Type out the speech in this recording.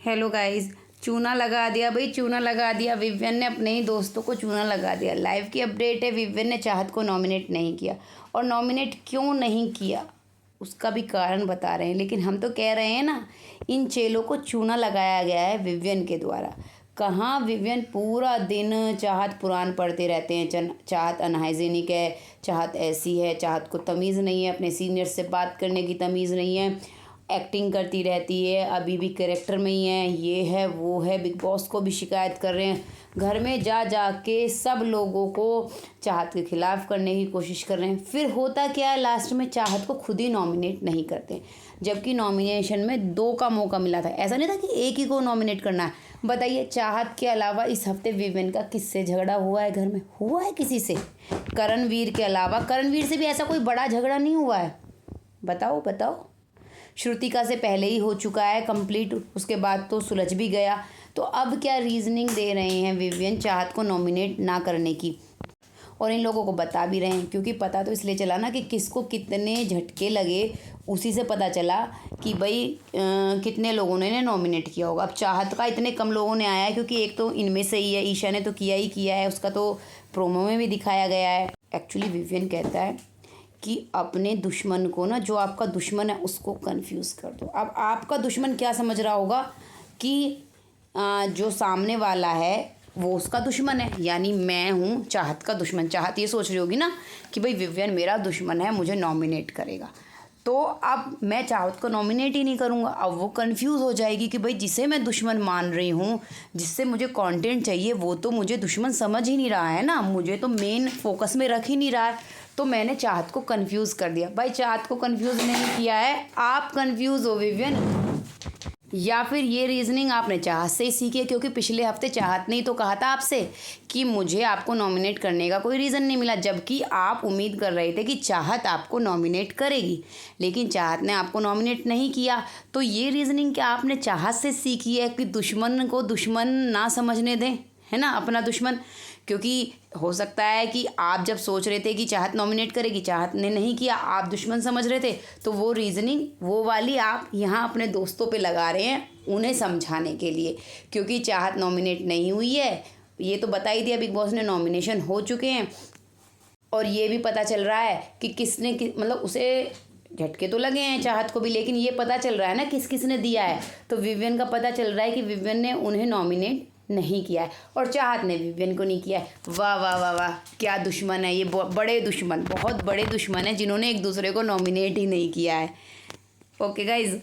Hello guys, चूना लगा दिया भाई, चूना लगा दिया। विवियन ने अपने ही दोस्तों को चूना लगा दिया। लाइव की अपडेट है, विवियन ने चाहत को नॉमिनेट नहीं किया। और नॉमिनेट क्यों नहीं किया उसका भी कारण बता रहे हैं, लेकिन हम तो कह रहे हैं ना, इन चेलों को चूना लगाया गया है विवियन के द्वारा। कहाँ विवियन पूरा दिन चाहत पुराण पढ़ते रहते हैं। चाहत अनहाइजीनिक है, चाहत ऐसी है, चाहत को तमीज़ नहीं है, अपने सीनियर से बात करने की तमीज़ नहीं है, एक्टिंग करती रहती है, अभी भी कैरेक्टर में ही है, ये है वो है। बिग बॉस को भी शिकायत कर रहे हैं, घर में जा जा के सब लोगों को चाहत के खिलाफ़ करने की कोशिश कर रहे हैं। फिर होता क्या है, लास्ट में चाहत को खुद ही नॉमिनेट नहीं करते, जबकि नॉमिनेशन में 2 का मौका मिला था। ऐसा नहीं था कि एक ही को नॉमिनेट करना है। बताइए, चाहत के अलावा इस हफ्ते विवियन का किससे झगड़ा हुआ है? घर में हुआ है किसी से? करणवीर के अलावा। करणवीर से भी ऐसा कोई बड़ा झगड़ा नहीं हुआ है। बताओ बताओ। श्रुतिका से पहले ही हो चुका है कंप्लीट, उसके बाद तो सुलझ भी गया। तो अब क्या रीजनिंग दे रहे हैं विवियन चाहत को नॉमिनेट ना करने की, और इन लोगों को बता भी रहे हैं, क्योंकि पता तो इसलिए चला ना कि किसको कितने झटके लगे। उसी से पता चला कि भाई कितने लोगों ने नॉमिनेट किया होगा। अब चाहत का इतने कम लोगों ने आया है, क्योंकि एक तो इनमें से ही है, ईशा ने तो किया ही किया है, उसका तो प्रोमो में भी दिखाया गया है। एक्चुअली विवियन कहता है कि अपने दुश्मन को ना, जो आपका दुश्मन है उसको कंफ्यूज कर दो। अब आपका दुश्मन क्या समझ रहा होगा कि जो सामने वाला है वो उसका दुश्मन है, यानी मैं हूँ चाहत का दुश्मन। चाहत ये सोच रही होगी ना कि भाई विवियन मेरा दुश्मन है, मुझे नॉमिनेट करेगा, तो अब मैं चाहत को नॉमिनेट ही नहीं करूँगा। अब वो कंफ्यूज हो जाएगी कि भाई जिसे मैं दुश्मन मान रही हूँ, जिससे मुझे कंटेंट चाहिए, वो तो मुझे दुश्मन समझ ही नहीं रहा है ना, मुझे तो मेन फोकस में रख ही नहीं रहा है। तो मैंने चाहत को कंफ्यूज कर दिया। भाई चाहत को कंफ्यूज नहीं किया है, आप कंफ्यूज हो विवियन। या फिर ये रीजनिंग आपने चाहत से ही सीखी है, क्योंकि पिछले हफ्ते चाहत ने ही तो कहा था आपसे कि मुझे आपको नॉमिनेट करने का कोई रीज़न नहीं मिला, जबकि आप उम्मीद कर रहे थे कि चाहत आपको नॉमिनेट करेगी, लेकिन चाहत ने आपको नॉमिनेट नहीं किया। तो ये रीजनिंग क्या आपने चाहत से सीखी है कि दुश्मन को दुश्मन ना समझने दें, है ना, अपना दुश्मन? क्योंकि हो सकता है कि आप जब सोच रहे थे कि चाहत नॉमिनेट करेगी, चाहत ने नहीं किया, आप दुश्मन समझ रहे थे, तो वो रीज़निंग वो वाली आप यहाँ अपने दोस्तों पे लगा रहे हैं, उन्हें समझाने के लिए। क्योंकि चाहत नॉमिनेट नहीं हुई है, ये तो बता ही दिया बिग बॉस ने, नॉमिनेशन हो चुके हैं। और ये भी पता चल रहा है कि किसने मतलब उसे झटके तो लगे हैं चाहत को भी, लेकिन ये पता चल रहा है ना किस किस ने दिया है। तो विवियन का पता चल रहा है कि विवियन ने उन्हें नॉमिनेट नहीं किया है, और चाहत ने विवियन को नहीं किया है। वाह वाह वाह वाह, क्या दुश्मन है ये, बड़े दुश्मन, बहुत बड़े दुश्मन है, जिन्होंने एक दूसरे को नॉमिनेट ही नहीं किया है। Okay guys.